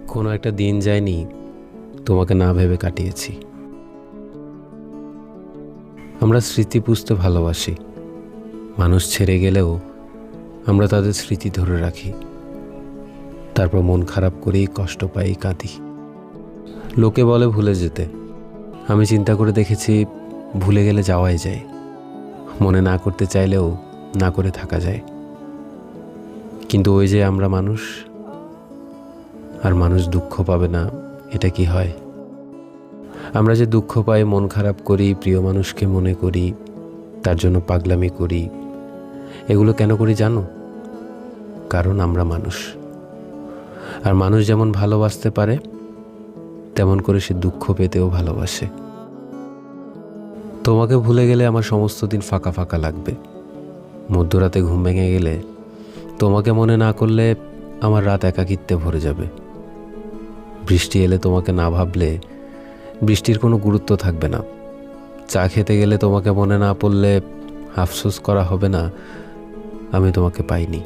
কোনো একটা দিন যায়নি তোমাকে না ভেবে কাটিয়েছি। আমরা স্মৃতি পুষতে ভালোবাসি। মানুষ ছেড়ে গেলেও আমরা তাদের স্মৃতি ধরে রাখি, তারপর মন খারাপ করেই কষ্ট পাই, কাঁদি। লোকে বলে ভুলে যেতে, আমি চিন্তা করে দেখেছি ভুলে গেলে যাওয়াই যায়। মনে না করতে চাইলেও না করে থাকা যায়। কিন্তু ওই যে আমরা মানুষ, আর মানুষ দুঃখ পাবে না এটা কি হয়? আমরা যে দুঃখ পাই, মন খারাপ করি, প্রিয় মানুষকে মনে করি, তার জন্য পাগলামি করি, এগুলো কেন করি জানো? কারণ আমরা মানুষ। আর মানুষ যেমন ভালোবাসতে পারে, তেমন করে সে দুঃখ পেতেও ভালোবাসে। তোমাকে ভুলে গেলে আমার সমস্ত দিন ফাঁকা ফাঁকা লাগবে। মধ্যরাতে ঘুম ভেঙে গেলে তোমাকে মনে না করলে আমার রাত একাকিত্বে ভরে যাবে। বৃষ্টি এলে তোমাকে না ভাবলে বৃষ্টির কোনো গুরুত্ব থাকবে না। চা খেতে গেলে তোমাকে মনে না পড়লে আফসোস করা হবে না আমি তোমাকে পাইনি।